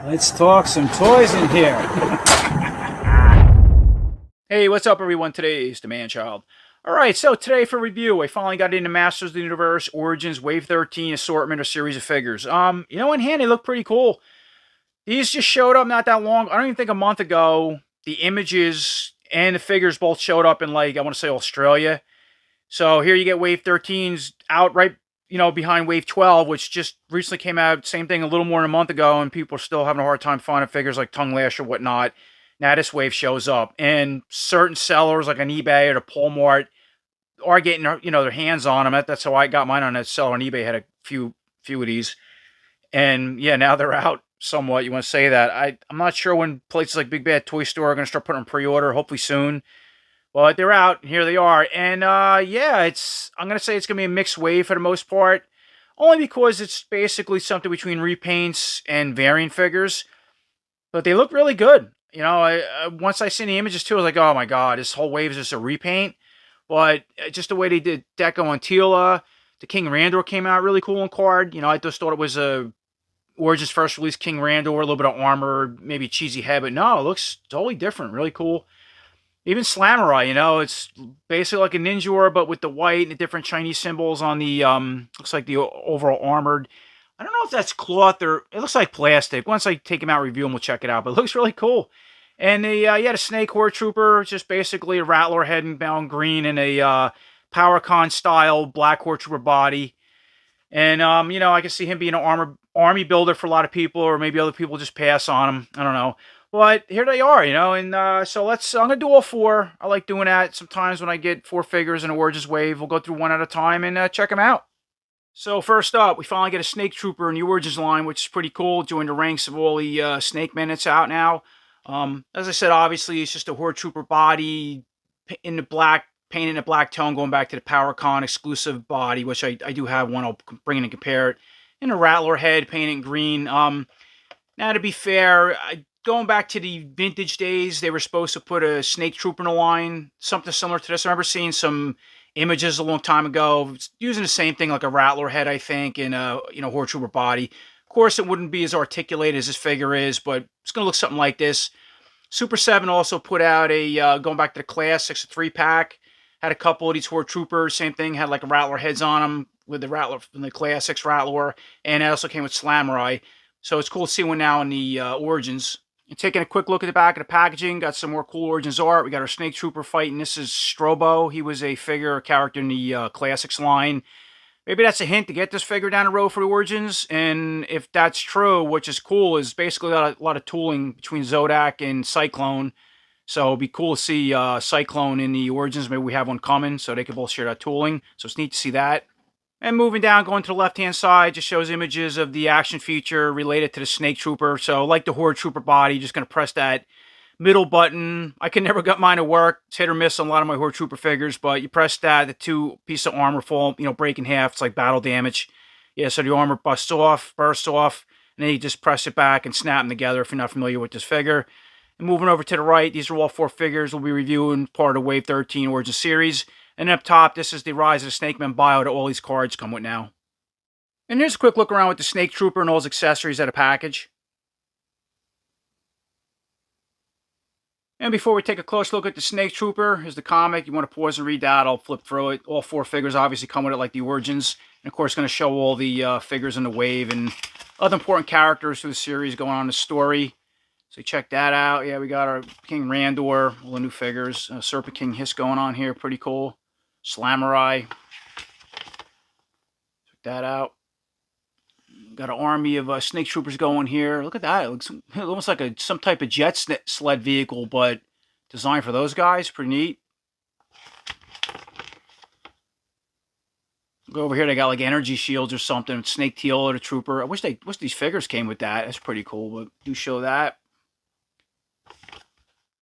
Let's talk some toys in here. Hey, what's up, everyone? Today is the Man Child. All right, so today for review, I finally got into Masters of the Universe Origins Wave 13 assortment or series of figures. In hand they look pretty cool. These just showed up not that long. I don't even think a month ago. The images and the figures both showed up in, like, I want to say Australia. So here you get Wave 13's out right, behind Wave 12, which just recently came out. Same thing a little more than a month ago, and people are still having a hard time finding figures like Tongue Lash or whatnot. Now this wave shows up, and certain sellers like on eBay or the Walmart are getting their hands on them. That's how I got mine on that seller on eBay. Had a few of these, and yeah, now they're out somewhat. You want to say that? I'm not sure when places like Big Bad Toy Store are going to start putting them pre-order. Hopefully soon. But they're out, and here they are. And yeah, I'm gonna say it's gonna be a mixed wave for the most part, only because it's basically something between repaints and variant figures. But they look really good. Once I seen the images too, I was like, oh my god, this whole wave is just a repaint. But just the way they did Deco on Teela, the King Randor came out really cool in card. I just thought it was a Origins first release King Randor, a little bit of armor, maybe cheesy head, but no, it looks totally different, really cool. Even Slamurai, it's basically like a ninja war, but with the white and the different Chinese symbols on the looks like the overall armored. I don't know if that's cloth or it looks like plastic. Once I take him out, review him, we'll check it out. But it looks really cool. And the snake horde trooper, just basically a rattler head and bound green and a PowerCon style black horde trooper body. And I can see him being an army builder for a lot of people, or maybe other people just pass on him. I don't know. But here they are, and so I'm going to do all four. I like doing that sometimes when I get four figures in a Origins wave. We'll go through one at a time and check them out. So first up, we finally get a Snake Trooper in the Origins line, which is pretty cool. Join the ranks of all the Snake Men that's out now. As I said, obviously, it's just a Horde Trooper body in the black, painted in a black tone, going back to the PowerCon exclusive body, which I do have one. I'll bring in and compare it. And a Rattler head, painted in green. Now, to be fair, going back to the vintage days, they were supposed to put a Snake Trooper in the line, something similar to this. I remember seeing some images a long time ago using the same thing, like a Rattler head, I think, and a Horde Trooper body. Of course, it wouldn't be as articulated as this figure is, but it's going to look something like this. Super 7 also put out a, going back to the classics, a 3-pack. Had a couple of these Horde Troopers, same thing, had like a Rattler heads on them with the Rattler from the classics Rattler, and it also came with Slamurai. So it's cool to see one now in the Origins. And taking a quick look at the back of the packaging, got some more cool Origins art. We got our Snake Trooper fighting. This is Strobo. He was a figure, a character in the Classics line. Maybe that's a hint to get this figure down the road for the Origins. And if that's true, which is cool, is basically a lot of tooling between Zodak and Cyclone. So it'd be cool to see Cyclone in the Origins. Maybe we have one coming, so they could both share that tooling. So it's neat to see that. And moving down, going to the left-hand side, just shows images of the action feature related to the Snake Trooper. So like the Horde Trooper body, just going to press that middle button. I can never get mine to work. It's hit or miss on a lot of my Horde Trooper figures, but you press that, the two pieces of armor fall, break in half. It's like battle damage. Yeah, so the armor bursts off, and then you just press it back and snap them together if you're not familiar with this figure. And moving over to the right, these are all four figures we'll be reviewing, part of the Wave 13 Origins series. And up top, this is the Rise of the Snake Man bio that all these cards come with now. And here's a quick look around with the Snake Trooper and all his accessories at a package. And before we take a close look at the Snake Trooper, here's the comic. You want to pause and read that, I'll flip through it. All four figures obviously come with it like the Origins. And of course, going to show all the figures in the wave and other important characters through the series going on in the story. So check that out. Yeah, we got our King Randor, all the new figures. Serpent King Hiss going on here, pretty cool. Slamurai. Check that out. Got an army of Snake Troopers going here. Look at that. It looks almost like some type of jet sled vehicle, but designed for those guys. Pretty neat. Go over here. They got like energy shields or something. Snake Teela, the Trooper. I wish these figures came with that. That's pretty cool, but do show that.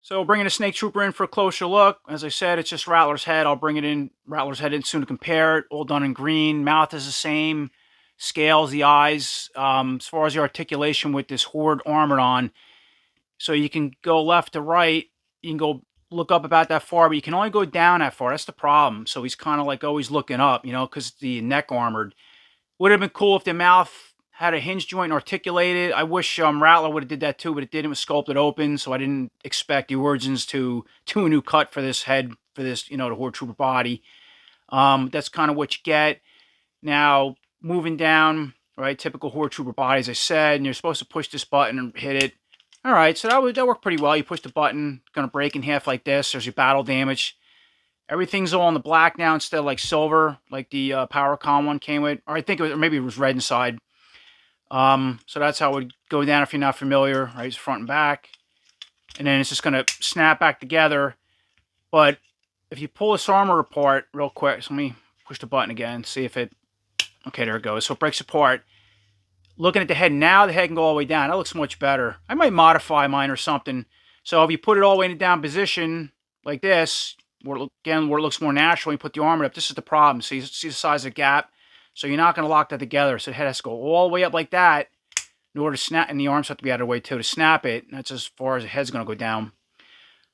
So bringing the Snake Trooper in for a closer look. As I said, it's just Rattler's head. I'll bring Rattler's head in soon to compare it. All done in green. Mouth is the same. Scales, the eyes. As far as the articulation with this Horde armored on. So you can go left to right. You can go look up about that far, but you can only go down that far. That's the problem. So he's kind of like always looking up, because the neck armored. Would have been cool if the mouth Had a hinge joint articulated. I wish Rattler would have did that too, but it didn't. It was sculpted open, so I didn't expect the origins to a new cut for this head, for this, the Horde Trooper body. That's kind of what you get. Now, moving down, right, typical Horde Trooper body, as I said, and you're supposed to push this button and hit it. All right, so that worked pretty well. You push the button, going to break in half like this. There's your battle damage. Everything's all in the black now instead of like silver, like the PowerCon one came with. Or I think it was, or maybe it was red inside. So that's how it would go down if you're not familiar, right? It's front and back. And then it's just going to snap back together. But if you pull this armor apart real quick, so let me push the button again, see if it, okay, there it goes. So it breaks apart. Looking at the head now, the head can go all the way down. That looks much better. I might modify mine or something. So if you put it all the way in a down position, like this, where it looks more natural, you put the armor up. This is the problem. See the size of the gap? So you're not going to lock that together. So the head has to go all the way up like that in order to snap, and the arms have to be out of the way too to snap it. That's as far as the head's going to go down.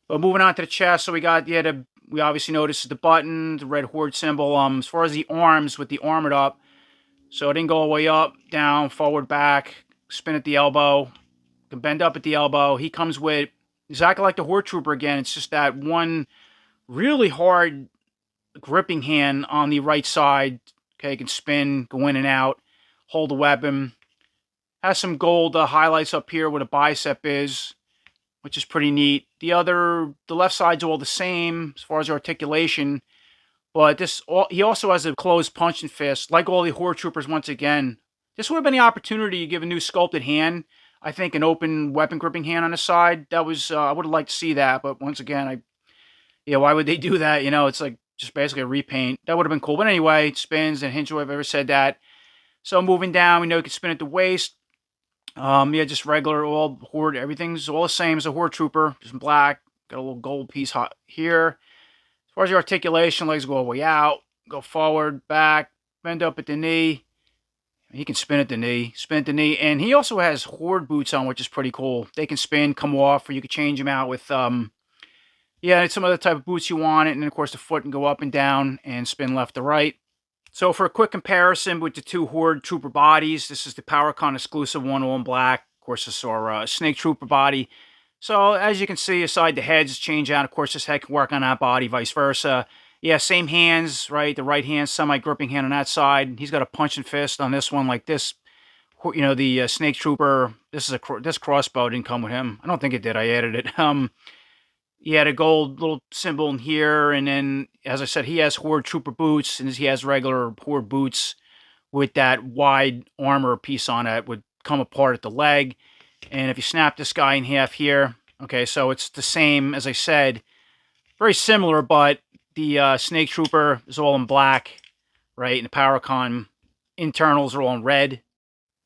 But moving on to the chest, so we got we obviously noticed the button, the red Horde symbol. As far as the arms with the armored up, so it didn't go all the way up, down, forward, back, spin at the elbow, can bend up at the elbow. He comes with exactly like the Horde Trooper again. It's just that one really hard gripping hand on the right side. Okay, can spin, go in and out, hold the weapon. Has some gold highlights up here where the bicep is, which is pretty neat. The left side's all the same as far as articulation, but he also has a closed punching fist, like all the Horde Troopers once again. This would have been the opportunity to give a new sculpted hand. I think an open weapon gripping hand on the side. That was, I would have liked to see that, but once again, why would they do that? It's like just basically a repaint. That would have been cool. But anyway, it spins and hinge, I've ever said that. So moving down, we know you can spin at the waist. Just regular, all Horde, everything's all the same as a Horde Trooper, just in black. Got a little gold piece here. As far as your articulation, legs go all the way out, go forward, back, bend up at the knee. He can spin at the knee, and he also has Horde boots on, which is pretty cool. They can spin, come off, or you could change them out with, it's some other type of boots you want it, and then of course the foot can go up and down and spin left to right. So for a quick comparison with the two Horde Trooper bodies, this is the PowerCon exclusive one, all in black. Of course, this is our Snake Trooper body. So as you can see, aside the heads change out. Of course, this head can work on that body, vice versa. Yeah, same hands, right? The right hand, semi-gripping hand on that side. He's got a punching fist on this one, like this. The Snake Trooper. This crossbow didn't come with him. I don't think it did. I added it. He had a gold little symbol in here, and then, as I said, he has Horde Trooper boots, and he has regular Horde boots with that wide armor piece on it. Would come apart at the leg, and if you snap this guy in half here, okay, so it's the same, as I said, very similar, but the Snake Trooper is all in black, right, and the PowerCon internals are all in red.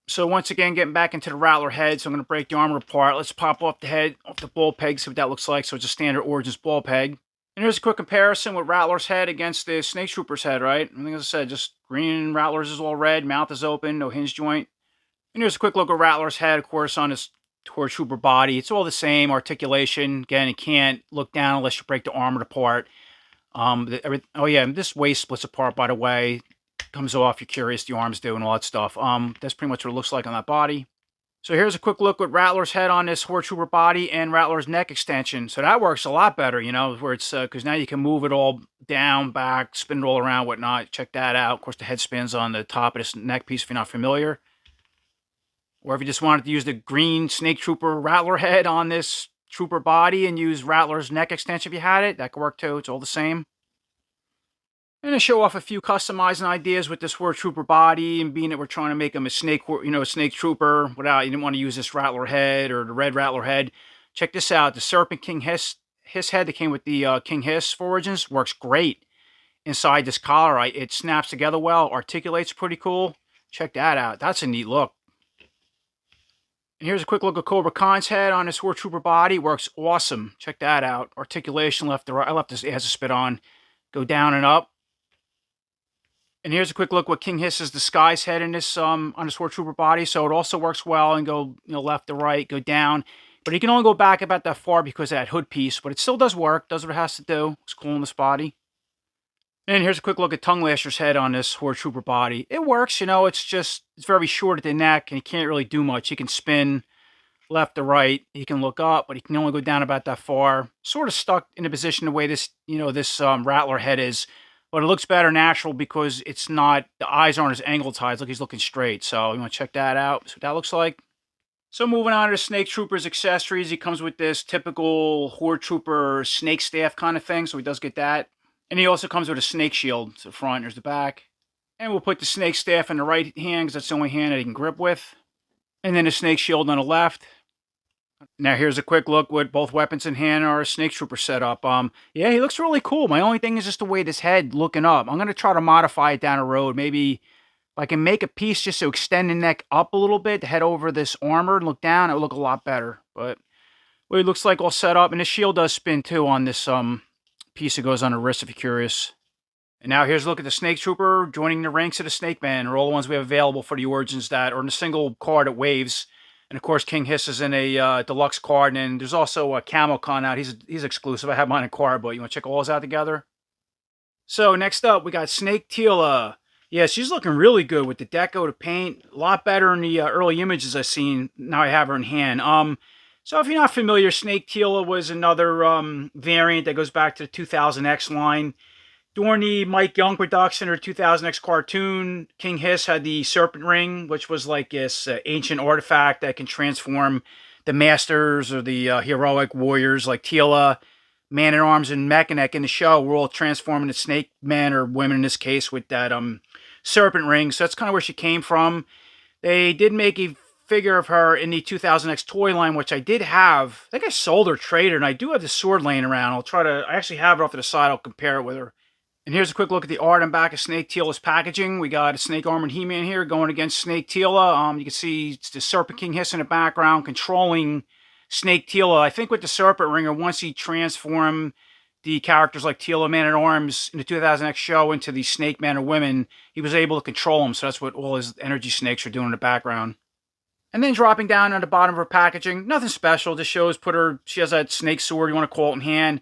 So once again, getting back into the Rattler head, so I'm going to break the armor apart. Let's pop off the head, off the ball peg, see what that looks like. So it's a standard Origins ball peg. And here's a quick comparison with Rattler's head against the Snake Trooper's head, right? I think, as I said, just green, Rattler's is all red, mouth is open, no hinge joint. And here's a quick look at Rattler's head, of course, on his Horde Trooper body. It's all the same articulation. Again, you can't look down unless you break the armor apart. This waist splits apart, by the way. Comes off, you're curious, the arms do, and all that stuff. That's pretty much what it looks like on that body. So here's a quick look at Rattler's head on this Horde Trooper body and Rattler's neck extension. So that works a lot better, where it's, because now you can move it all down, back, spin it all around, whatnot. Check that out. Of course, the head spins on the top of this neck piece if you're not familiar. Or if you just wanted to use the green Snake Trooper Rattler head on this Trooper body and use Rattler's neck extension if you had it, that could work too. It's all the same. I'm going to show off a few customizing ideas with this Horde Trooper body, and being that we're trying to make him a Snake Trooper without, you didn't want to use this Rattler head or the red Rattler head. Check this out. The Serpent King Hiss head that came with the King Hiss for Origins works great inside this collar. It snaps together well, articulates pretty cool. Check that out. That's a neat look. And here's a quick look at Cobra Khan's head on this Horde Trooper body. Works awesome. Check that out. Articulation left to right. I left this, it has a spit on. Go down and up. And here's a quick look what King Hiss's disguise head in this on this Horde Trooper body. So it also works well and go left to right, go down. But he can only go back about that far because of that hood piece. But it still does work. Does what it has to do. It's cool in this body. And here's a quick look at Tongue Lasher's head on this Horde Trooper body. It works, you know, it's very short at the neck, and he can't really do much. He can spin left to right. He can look up, but he can only go down about that far. Sort of stuck in a position the way this, this Rattler head is. But it looks better natural because it's not, the eyes aren't as angled high. It's like he's looking straight. So you want to check that out. See what that looks like. So moving on to the Snake Trooper's accessories. He comes with this typical Horde Trooper snake staff kind of thing. So he does get that. And he also comes with a snake shield. So the front, there's the back. And we'll put the snake staff in the right hand because that's the only hand that he can grip with. And then the snake shield on the left. Now here's a quick look with both weapons in hand or a Snake Trooper setup. Yeah, he looks really cool. My only thing is just the way this head looking up. I'm going to try to modify it down the road. Maybe if I can make a piece just to extend the neck up a little bit, to head over this armor and look down, it would look a lot better. But what it looks like all set up. And the shield does spin too on this piece that goes on the wrist if you're curious. And now here's a look at the Snake Trooper joining the ranks of the Snake Man, or all the ones we have available for the Origins that are in a single card at Waves. And of course, King Hiss is in a deluxe card, and there's also a Camo Con out. He's exclusive. I have mine in card, but you want to check all those out together? So next up, we got Snake Teela. Yeah, she's looking really good with the deco, the paint. A lot better in the early images I've seen. Now I have her in hand. So if you're not familiar, Snake Teela was another variant that goes back to the 2000X line. During the Mike Young production or 2000X cartoon, King Hiss had the Serpent Ring, which was like this ancient artifact that can transform the masters or the heroic warriors like Teela, Man-at-Arms, and Mechanic in the show. We're all transforming the snake men or women in this case with that Serpent Ring. So that's kind of where she came from. They did make a figure of her in the 2000X toy line, which I did have. I think I sold or traded, and I do have the sword laying around. I actually have it off to the side. I'll compare it with her. And here's a quick look at the art and back of Snake Teela's packaging. We got a Snake Armored He-Man here going against Snake Teela. You can see it's the Serpent King Hiss in the background controlling Snake Teela. I think with the Serpent Ringer, once he transformed the characters like Teela, Man-at-Arms in the 2000X show into the Snake Man or women, he was able to control them. So that's what all his energy snakes are doing in the background. And then dropping down on the bottom of her packaging, nothing special. Just shows she has that snake sword, you want to call it, in hand.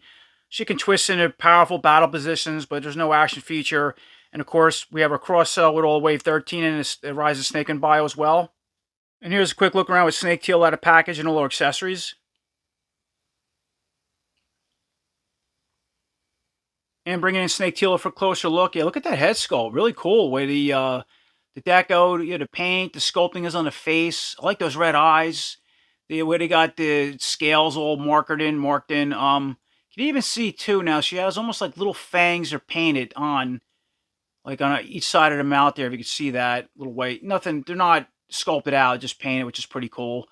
She can twist into powerful battle positions, but there's no action feature. And of course, we have a cross-sell with all Wave 13 and a Rise of Snake and Bio as well. And here's a quick look around with Snake Teela out of package and all her accessories. And bringing in Snake Teela for a closer look. Yeah, look at that head sculpt. Really cool. Way the deco, the paint, the sculpting is on the face. I like those red eyes. The way they got the scales all marked in. You can even see too now she has almost like little fangs are painted on, like on each side of the mouth there. If you can see that little white, nothing. They're not sculpted out, just painted, which is pretty cool.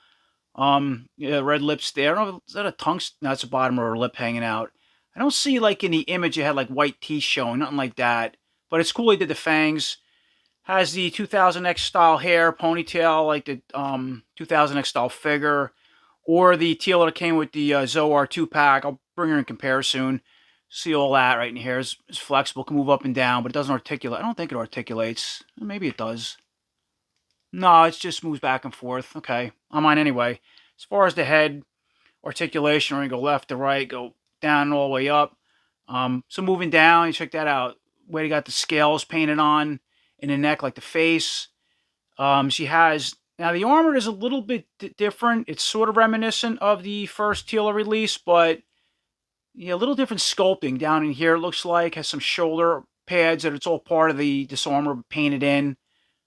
Yeah, red lips there. I don't know, is that a tongue? No, that's the bottom of her lip hanging out. I don't see like in the image it had like white teeth showing, nothing like that. But it's cool he did the fangs. Has the 2000X style hair, ponytail, like the 2000X style figure. Or the Teela that came with the Zoar 2-pack. I'll bring her in comparison. See all that right in here. It's flexible, can move up and down, but it doesn't articulate. I don't think it articulates. Maybe it does. No, it just moves back and forth. Okay, on mine anyway. As far as the head articulation, we're going to go left to right, go down all the way up. So moving down, you check that out. Where you got the scales painted on in the neck, like the face. She has... Now, the armor is a little bit different. It's sort of reminiscent of the first Teela release, but yeah, a little different sculpting down in here. It looks like has some shoulder pads that it's all part of this armor painted in.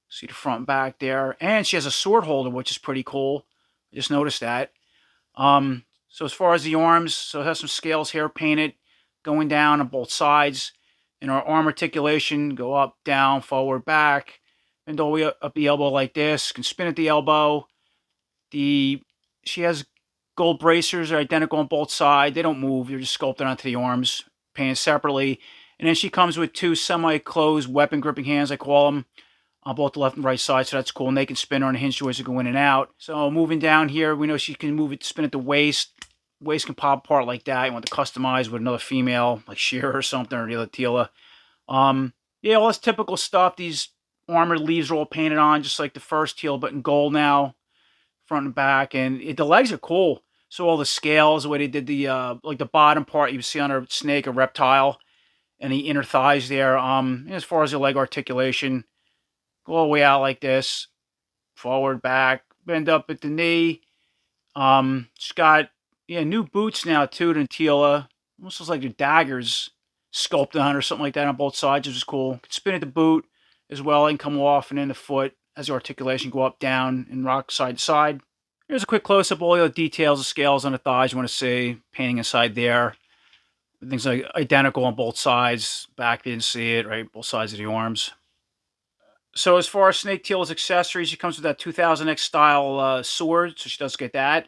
See the front and back there. And she has a sword holder, which is pretty cool. I just noticed that. So as far as the arms, so it has some scales here painted going down on both sides. And our arm articulation, go up, down, forward, back. And all the way up the elbow like this. Can spin at the elbow. She has gold bracers. They're identical on both sides. They don't move. They're just sculpted onto the arms, painted separately. And then she comes with two semi-closed weapon gripping hands, I call them, on both the left and right side. So that's cool. And they can spin on the hinge joints to go in and out. So moving down here, we know she can move it, spin at the waist. Waist can pop apart like that. You want to customize with another female, like Shearer or something, or the other Teela. Yeah, all this typical stuff. These armored leaves are all painted on, just like the first Teela, but in gold now, front and back. And the legs are cool. So all the scales, the way they did the like the bottom part, you see on her snake, a reptile, and the inner thighs there. As far as the leg articulation, go all the way out like this, forward, back, bend up at the knee. It's got new boots now too than Teela. Almost looks like the daggers sculpted on or something like that on both sides, which is cool. Can spin at the boot as well and come off, and then the foot has the articulation go up, down, and rock side to side. Here's a quick close-up of all the details, the scales on the thighs you want to see, painting inside there. Things like identical on both sides. Back, you didn't see it, right? Both sides of the arms. So as far as Snake Teela's accessories, she comes with that 2000X style sword, so she does get that.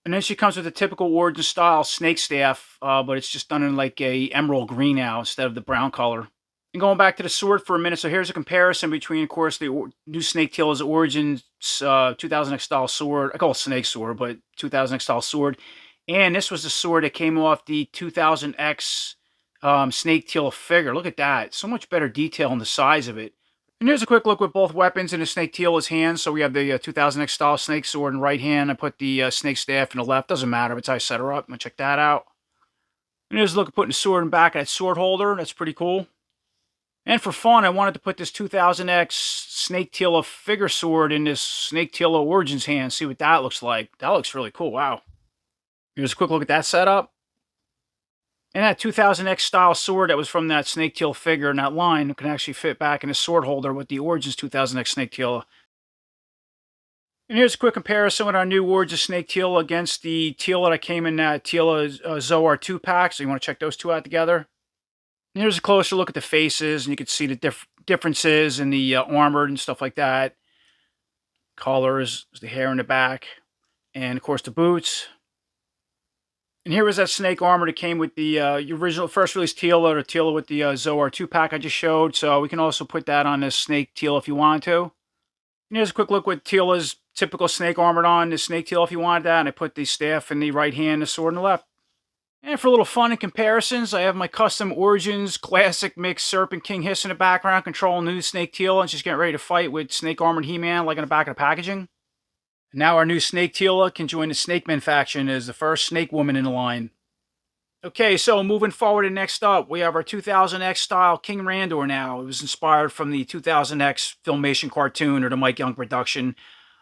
And then she comes with a typical Origin style snake staff, but it's just done in like a emerald green now instead of the brown color. And going back to the sword for a minute, so here's a comparison between, of course, the new Snake Teela's Origins 2000X style sword. I call it Snake Sword, but 2000X style sword. And this was the sword that came off the 2000X Snake Teela figure. Look at that. So much better detail on the size of it. And here's a quick look with both weapons in the Snake Teela's hands. So we have the 2000X style snake sword in the right hand. I put the snake staff in the left. Doesn't matter. It's how I set her up. I'm going to check that out. And here's a look at putting the sword in the back of that sword holder. That's pretty cool. And for fun, I wanted to put this 2000X Snake Teela figure sword in this Snake Teela Origins hand. See what that looks like. That looks really cool. Wow. Here's a quick look at that setup. And that 2000X style sword that was from that Snake Teela figure in that line can actually fit back in a sword holder with the Origins 2000X Snake Teela. And here's a quick comparison with our new Origins Snake Teela against the Teela that came in that Teela Zoar 2-pack. So you want to check those two out together. And here's a closer look at the faces, and you can see the differences in the armor and stuff like that. Colors, the hair in the back, and of course the boots. And here was that snake armor that came with the original first release Teela, or Teela with the Zoar 2-pack I just showed. So we can also put that on this Snake Teela if you wanted to. And here's a quick look with Teela's typical snake armored on, the Snake Teela if you wanted that. And I put the staff in the right hand, the sword in the left. And for a little fun and comparisons, I have my custom Origins Classic Mix Serpent King Hiss in the background, controlling new Snake Teela, and she's getting ready to fight with Snake Armored He-Man, like in the back of the packaging. And now our new Snake Teela can join the Snake Man faction as the first Snake Woman in the line. Okay, so moving forward and next up, we have our 2000X style King Randor now. It was inspired from the 2000X Filmation cartoon or the Mike Young production.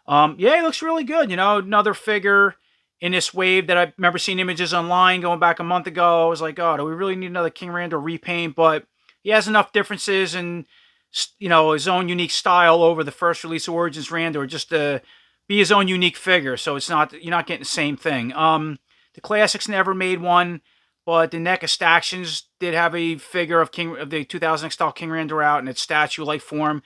Yeah, it looks really good. You know, another figure in this wave that I remember seeing images online going back a month ago. I was like, oh, do we really need another King Randor repaint? But he has enough differences and, you know, his own unique style over the first release of Origins Randor just to be his own unique figure. So it's not, you're not getting the same thing. The Classics never made one, but the NECA Stactions did have a figure of the 2000X style King Randor out in its statue-like form.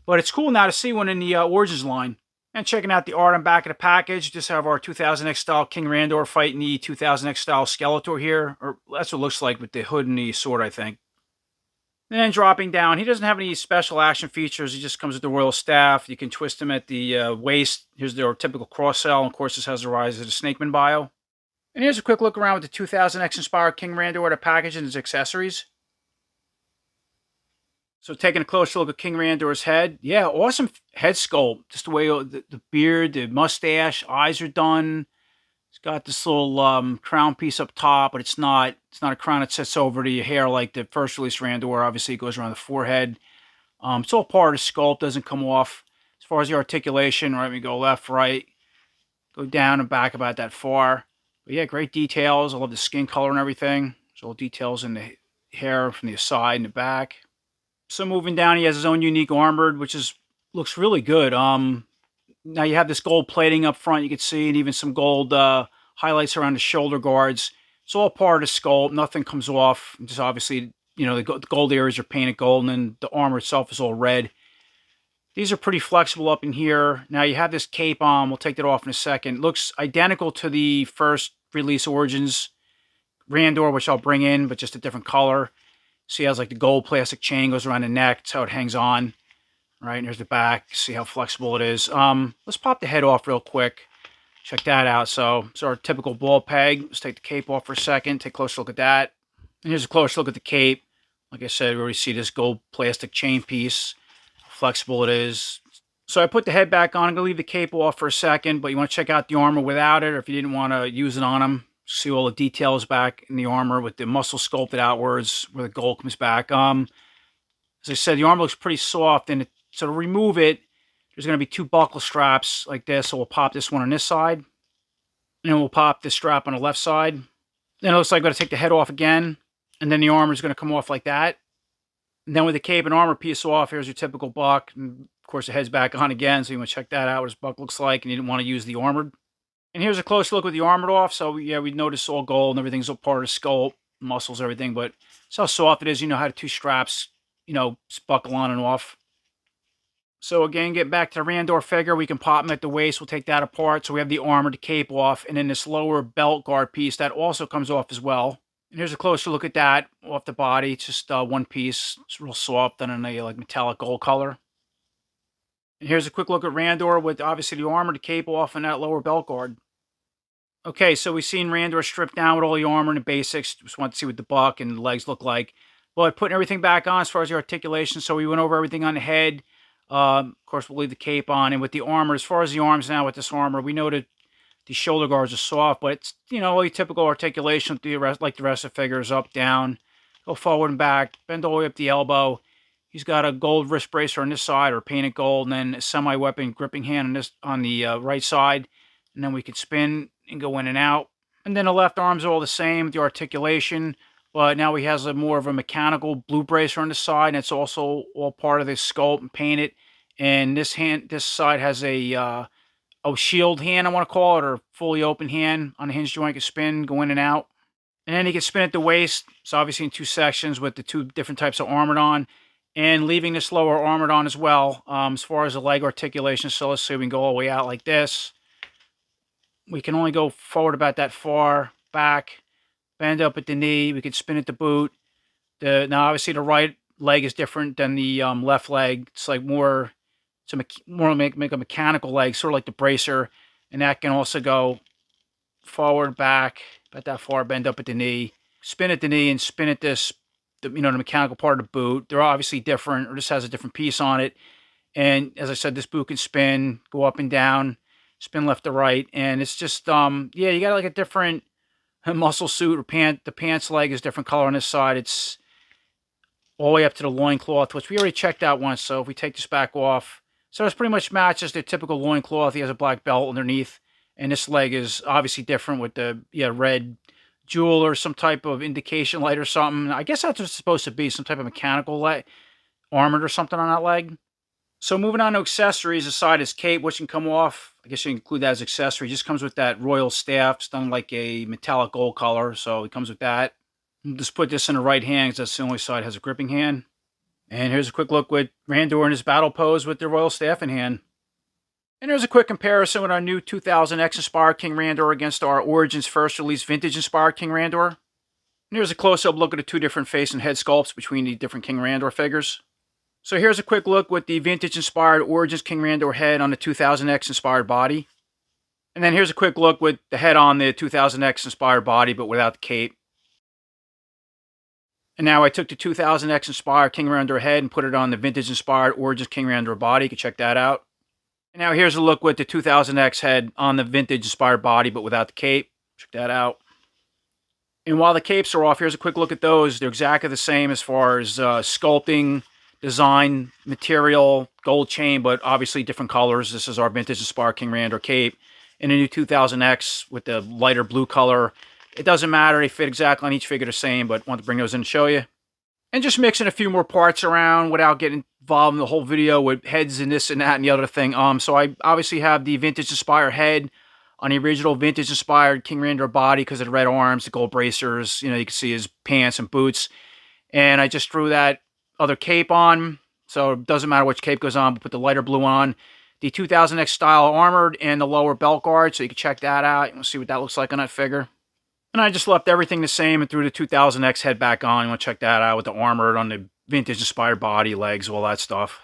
But it's cool now to see one in the Origins line. And checking out the art on back of the package, just have our 2000X style King Randor fighting the 2000X style Skeletor here. Or that's what it looks like with the hood and the sword, I think. And then dropping down, he doesn't have any special action features. He just comes with the Royal Staff. You can twist him at the waist. Here's their typical cross-sell. And of course, this has the Rise of the Snakeman bio. And here's a quick look around with the 2000X inspired King Randor, the package and his accessories. So taking a closer look at King Randor's head. Yeah, awesome head sculpt. Just the way the beard, the mustache, eyes are done. It's got this little crown piece up top, but it's not a crown that sits over the hair like the first release Randor. Obviously, it goes around the forehead. It's all part of the sculpt, doesn't come off. As far as the articulation, right, we go left, right, go down and back about that far. But yeah, great details. I love the skin color and everything. There's all details in the hair from the side and the back. So moving down, he has his own unique armored, which looks really good. Now you have this gold plating up front, you can see, and even some gold highlights around the shoulder guards. It's all part of the sculpt. Nothing comes off. Just obviously, you know, the gold areas are painted gold, and then the armor itself is all red. These are pretty flexible up in here. Now you have this cape on. We'll take that off in a second. It looks identical to the first release Origins Randor, which I'll bring in, but just a different color. See how like the gold plastic chain goes around the neck. That's how it hangs on. Right, and here's the back. See how flexible it is. Let's pop the head off real quick. Check that out. So it's our typical ball peg. Let's take the cape off for a second. Take a closer look at that. And here's a closer look at the cape. Like I said, we already see this gold plastic chain piece. How flexible it is. So I put the head back on. I'm going to leave the cape off for a second, but you want to check out the armor without it, or if you didn't want to use it on him. See all the details back in the armor with the muscle sculpted outwards where the gold comes back. As I said, the armor looks pretty soft, and so to remove it, there's going to be 2 buckle straps like this. So we'll pop this one on this side, and then we'll pop this strap on the left side. Then it looks like I'm going to take the head off again, and then the armor is going to come off like that. And then with the cape and armor piece off, here's your typical buck. And of course, the head's back on again, so you want to check that out, what his buck looks like, and you didn't want to use the armored. And here's a close look with the armored off. So yeah, we notice all gold and everything's all part of the skull, muscles, everything. But it's how soft it is. You know how the 2 straps, buckle on and off. So again, getting back to the Randor figure, we can pop him at the waist. We'll take that apart. So we have the armor, the cape off, and then this lower belt guard piece that also comes off as well. And here's a closer look at that off the body. It's just one piece. It's real soft and in a like metallic gold color. And here's a quick look at Randor with obviously the armor, the cape off, and that lower belt guard. Okay, so we've seen Randor stripped down with all the armor and the basics. Just want to see what the buck and the legs look like. But putting everything back on as far as the articulation. So we went over everything on the head. Of course, we'll leave the cape on. And with the armor, as far as the arms now with this armor, we know that the shoulder guards are soft. But it's, all your typical articulation like the rest of the figures. Up, down, go forward and back, bend all the way up the elbow. He's got a gold wrist bracer on this side, or painted gold, and then a semi-weapon gripping hand on the right side. And then we can spin and go in and out. And then the left arm's all the same, the articulation. But now he has more of a mechanical blue bracer on the side, and it's also all part of the sculpt and painted. And this side has a shield hand, I want to call it, or fully open hand on the hinge joint. Can spin, go in and out. And then he can spin at the waist. It's obviously in 2 sections with the 2 different types of armored on. And leaving this lower armored on as well. As far as the leg articulation, so let's say we can go all the way out like this. We can only go forward about that far, back, bend up at the knee. We can spin at the boot. Now, obviously, the right leg is different than the left leg. It's like more make a mechanical leg, sort of like the bracer. And that can also go forward, back, about that far, bend up at the knee, spin at the knee, and spin at this, the mechanical part of the boot. They're obviously different, or this has a different piece on it. And as I said, this boot can spin, go up and down, spin left to right. And it's just, yeah, you got like a different muscle suit or pant. The pants leg is different color on this side. It's all the way up to the loincloth, which we already checked out once. So if we take this back off, so it's pretty much matches the typical loincloth. He has a black belt underneath. And this leg is obviously different with the red jewel or some type of indication light or something. I guess that's what it's supposed to be, some type of mechanical light, armored or something on that leg. So moving on to accessories, aside his cape, which can come off. I guess you can include that as accessory. It just comes with that royal staff. It's done like a metallic gold color, so it comes with that. Just put this in the right hand because that's the only side that has a gripping hand. And here's a quick look with Randor in his battle pose with the royal staff in hand. And here's a quick comparison with our new 2000X inspired King Randor against our Origins first release vintage inspired King Randor. And here's a close-up look at the 2 different face and head sculpts between the different King Randor figures. So here's a quick look with the vintage inspired Origins King Randor head on the 2000X inspired body. And then here's a quick look with the head on the 2000X inspired body but without the cape. And now I took the 2000X inspired King Randor head and put it on the vintage inspired Origins King Randor body. You can check that out. And now here's a look with the 2000X head on the vintage inspired body but without the cape. Check that out. And while the capes are off, here's a quick look at those. They're exactly the same as far as sculpting, design, material, gold chain, but obviously different colors. This is our vintage inspired King Randor cape. And a new 2000X with the lighter blue color. It doesn't matter. They fit exactly on each figure the same, but want to bring those in and show you. And just mixing a few more parts around without getting involved in the whole video with heads and this and that and the other thing. So I obviously have the vintage inspired head on the original vintage inspired King Randor body because of the red arms, the gold bracers. You can see his pants and boots. And I just threw that other cape on. So it doesn't matter which cape goes on, but put the lighter blue on. The 2000X style armored and the lower belt guard. So you can check that out. You'll see what that looks like on that figure. And I just left everything the same and threw the 2000X head back on. You want to check that out with the armored on the vintage inspired body, legs, all that stuff.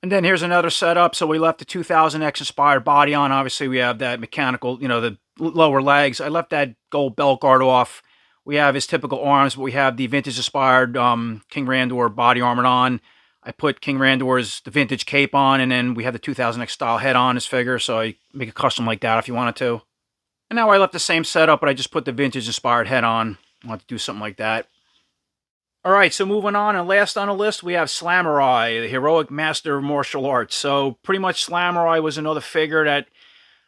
And then here's another setup. So we left the 2000X inspired body on. Obviously we have that mechanical, the lower legs. I left that gold belt guard off. We have his typical arms, but we have the vintage inspired King Randor body armored on. I put King Randor's the vintage cape on, and then we have the 2000X style head on his figure. So I make a custom like that if you wanted to. And now I left the same setup, but I just put the vintage inspired head on. I want to do something like that. Alright, so moving on, and last on the list, we have Slamurai, the heroic master of martial arts. So pretty much Slamurai was another figure that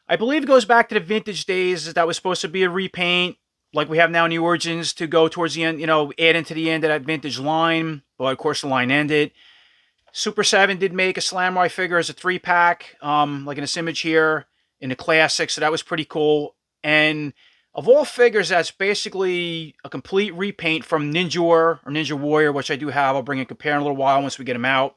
I believe goes back to the vintage days. That was supposed to be a repaint, like we have now in the Origins, to go towards the end, add into the end of that vintage line. But of course the line ended. Super 7 did make a Slamurai figure as a 3-pack, like in this image here, in the Classic, so that was pretty cool. And of all figures, that's basically a complete repaint from Ninja or Ninja Warrior, which I do have. I'll bring and compare in a little while once we get him out.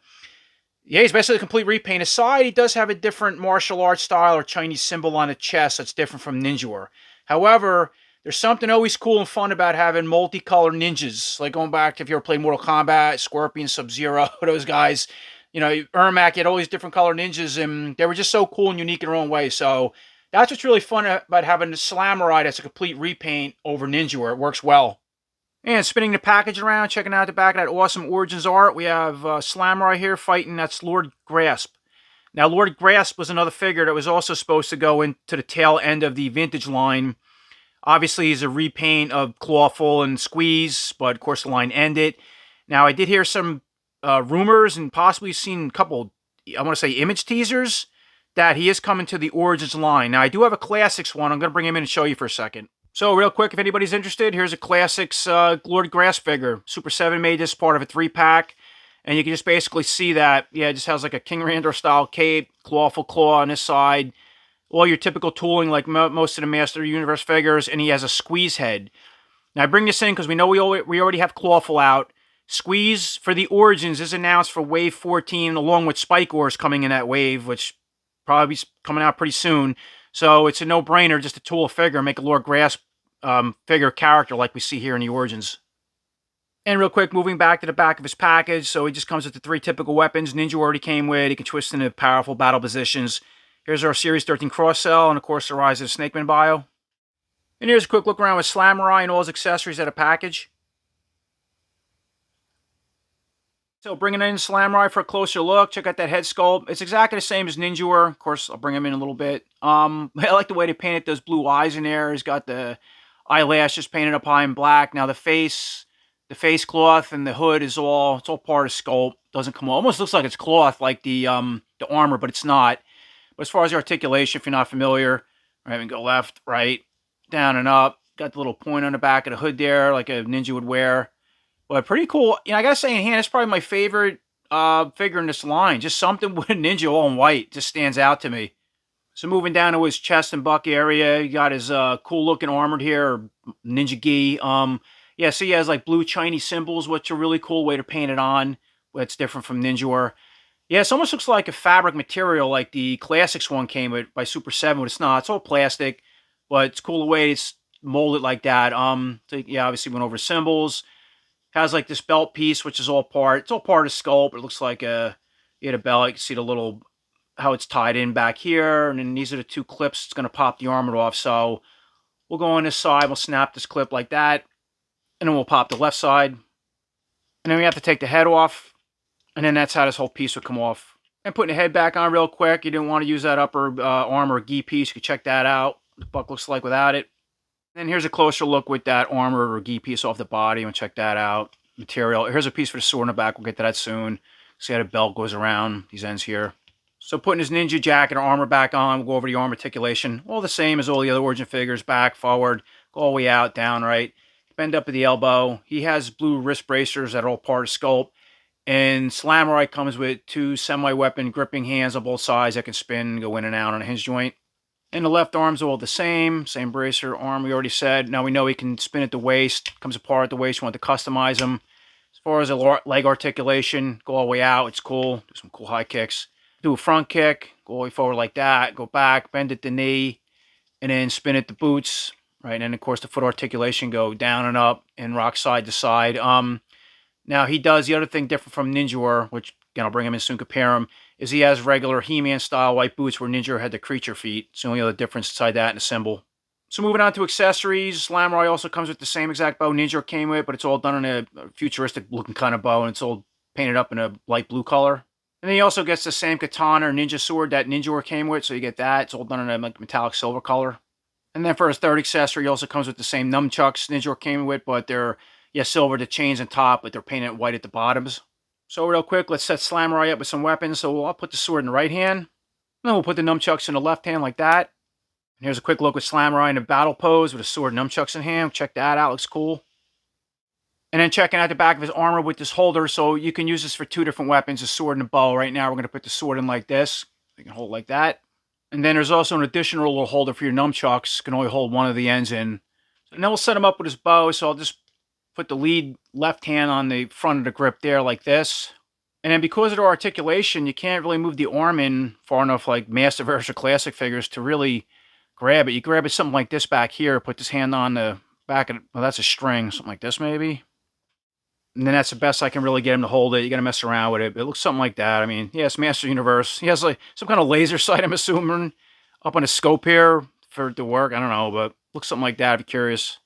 Yeah, he's basically a complete repaint. Aside, he does have a different martial arts style or Chinese symbol on the chest that's different from Ninja. However, there's something always cool and fun about having multicolored ninjas. Like going back to if you ever played Mortal Kombat, Scorpion, Sub-Zero, those guys. Ermac, you had all these different colored ninjas, and they were just so cool and unique in their own way. So that's what's really fun about having the Slamurai that's a complete repaint over Ninja. It works well. And spinning the package around, checking out the back of that awesome Origins art, we have Slamurai here fighting, that's Lord Grasp. Now, Lord Grasp was another figure that was also supposed to go into the tail end of the vintage line. Obviously, he's a repaint of Clawful and Squeeze, but of course the line ended. Now, I did hear some rumors and possibly seen a couple, I want to say, image teasers that he is coming to the Origins line. Now, I do have a Classics one. I'm going to bring him in and show you for a second. So, real quick, if anybody's interested, here's a Classics Lord Grasp figure. Super 7 made this part of a 3-pack. And you can just basically see that, yeah, it just has like a King Randor style cape, Clawful Claw on this side. All your typical tooling like most of the Master Universe figures. And he has a Squeeze head. Now, I bring this in because we know we already have Clawful out. Squeeze for the Origins is announced for Wave 14, along with Spike Ores coming in that wave, which probably be coming out pretty soon. So it's a no-brainer just to tool a figure, make a Lord Grasp figure character like we see here in the Origins. And real quick, moving back to the back of his package, so he just comes with the 3 typical weapons Ninja already came with. He can twist into powerful battle positions. Here's our Series 13 cross-cell, and of course the Rise of the Snakeman bio. And here's a quick look around with Slamurai and all his accessories at a package. So bringing in Slamurai for a closer look, check out that head sculpt. It's exactly the same as Ninja. Of course, I'll bring him in a little bit. I like the way they painted those blue eyes in there. He's got the eyelashes painted up high in black. Now the face cloth and the hood is all part of sculpt. Doesn't come almost looks like it's cloth like the armor, but it's not. But as far as the articulation, if you're not familiar, right, we can go left, right, down and up. Got the little point on the back of the hood there, like a Ninja would wear. But pretty cool. I gotta say, in hand, it's probably my favorite figure in this line. Just something with a Ninja all in white just stands out to me. So moving down to his chest and buck area, you got his cool looking armored here, or Ninja gi. Yeah, so he has like blue Chinese symbols, which are really cool way to paint it on. It's different from Ninja. Yeah, it almost looks like a fabric material, like the Classics one came with by Super 7, but it's not. It's all plastic, but it's cool the way it's molded like that. So yeah, obviously went over symbols. Has like this belt piece, which is all part. It's all part of sculpt. It looks like you had a belt. You can see the little how it's tied in back here, and then these are the 2 clips. It's going to pop the armor off. So we'll go on this side. We'll snap this clip like that, and then we'll pop the left side, and then we have to take the head off, and then that's how this whole piece would come off. And putting the head back on real quick. You didn't want to use that upper armor or gi piece. You can check that out. What the buck looks like without it. And here's a closer look with that armor or gi piece off the body. And check that out. Material. Here's a piece for the sword in the back. We'll get to that soon. See how the belt goes around these ends here. So putting his Ninja jacket or armor back on. We'll go over the arm articulation. All the same as all the other Origin figures. Back, forward, go all the way out, down, right. Bend up at the elbow. He has blue wrist bracers that are all part of sculpt. And Slamurai comes with 2 semi-weapon gripping hands on both sides that can spin, go in and out on a hinge joint. And the left arm's all the same bracer arm we already said. Now we know he can spin at the waist, comes apart at the waist, you want to customize them. As far as the leg articulation, go all the way out, it's cool. Do some cool high kicks. Do a front kick, go all the way forward like that, go back, bend at the knee, and then spin at the boots, right? And then of course the foot articulation, go down and up and rock side to side. Now he does the other thing different from Ninja, which again I'll bring him in soon, compare him, is he has regular He-Man style white boots where Ninja had the creature feet. It's the only other difference inside that and the symbol. So moving on to accessories, Slamurai also comes with the same exact bow Ninja came with, but it's all done in a futuristic looking kind of bow, and it's all painted up in a light blue color. And then he also gets the same katana or ninja sword that Ninja came with, so you get that. It's all done in a metallic silver color. And then for his third accessory, he also comes with the same nunchucks Ninja came with, but they're, yeah, silver, the chains on top, but they're painted white at the bottoms. So real quick, let's set Slamurai up with some weapons. So I'll put the sword in the right hand. Then we'll put the nunchucks in the left hand like that. And here's a quick look with Slamurai in a battle pose with a sword and nunchucks in hand. Check that out, looks cool. And then checking out the back of his armor with this holder, so you can use this for two different weapons, a sword and a bow. Right now we're going to put the sword in like this. You can hold like that. And then there's also an additional little holder for your nunchucks. You can only hold one of the ends in. And then we'll set him up with his bow, so I'll just put the lead left hand on the front of the grip there like this. And then because of the articulation, you can't really move the arm in far enough like Masterverse or Classic figures to really grab it. You grab it something like this back here, put this hand on the back of it. Well, that's a string, something like this maybe. And then that's the best I can really get him to hold it. You got to mess around with it. It looks something like that. I mean, yeah, it's Master Universe. He has like some kind of laser sight, I'm assuming, up on his scope here for it to work. I don't know, but looks something like that if you're curious.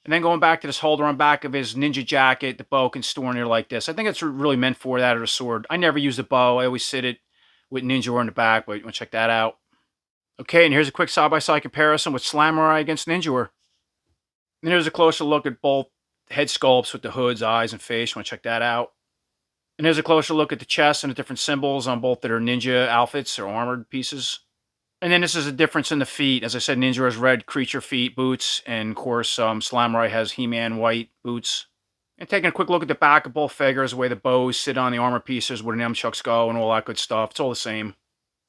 And then going back to this holder on back of his ninja jacket, the bow can store in there like this. I think it's really meant for that or the sword. I never use the bow. I always sit it with ninja on the back, but you want to check that out. Okay, and here's a quick side-by-side comparison with Slamurai against Ninja. And here's a closer look at both head sculpts with the hoods, eyes, and face. You want to check that out. And here's a closer look at the chest and the different symbols on both their ninja outfits or armored pieces. And then this is a difference in the feet. As I said, Ninja has red creature feet, boots, and of course, Slamurai has He-Man white boots. And taking a quick look at the back of both figures, the way the bows sit on the armor pieces, where the nunchucks go, and all that good stuff. It's all the same.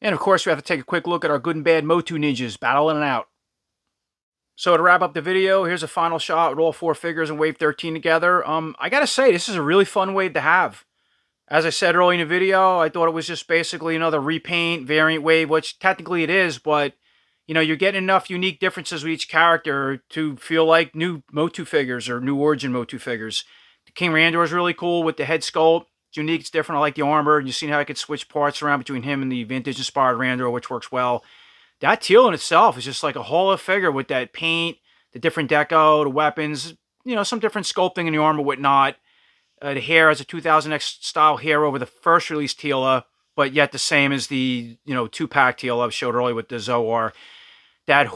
And of course, we have to take a quick look at our good and bad Motu ninjas battling it out. So to wrap up the video, here's a final shot with all four figures in Wave 13 together. I gotta say, this is a really fun wave to have. As I said earlier in the video, I thought it was just basically another repaint variant wave, which technically it is, but you know, you're getting enough unique differences with each character to feel like new Motu figures or new Origin Motu figures. The King Randor is really cool with the head sculpt. It's unique, it's different. I like the armor. You've seen how I could switch parts around between him and the vintage-inspired Randor, which works well. That Teela in itself is just like a whole figure with that paint, the different deco, the weapons, you know, some different sculpting in the armor, whatnot. The hair has a 2000X style hair over the first release Teela, but yet the same as the, you know, 2-pack Teela I showed earlier with the Zoar. That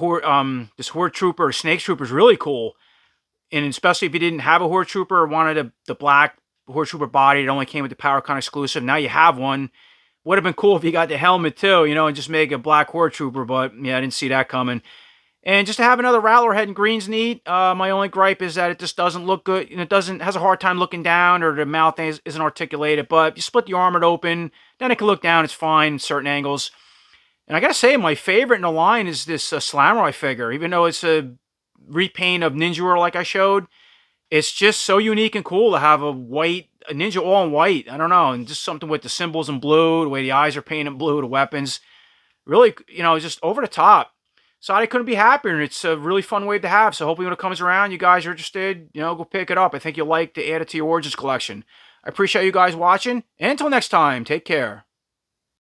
this Horde Trooper, Snake Trooper is really cool. And especially if you didn't have a Horde Trooper or wanted the black Horde Trooper body, it only came with the PowerCon exclusive. Now you have one. Would have been cool if you got the helmet too, you know, and just make a black Horde Trooper, but yeah, I didn't see that coming. And just to have another Rattler head in green's neat. My only gripe is that it just doesn't look good. And it has a hard time looking down, or the mouth isn't articulated. But if you split the armor open, then it can look down. It's fine in certain angles. And I gotta say, my favorite in the line is this Slamurai figure. Even though it's a repaint of Ninja like I showed, it's just so unique and cool to have a Ninja all in white. I don't know, and just something with the symbols in blue, the way the eyes are painted blue, the weapons. Really, you know, just over the top. So I couldn't be happier, and it's a really fun wave to have. So hopefully when it comes around, you guys are interested, you know, go pick it up. I think you'll like to add it to your Origins collection. I appreciate you guys watching, and until next time, take care.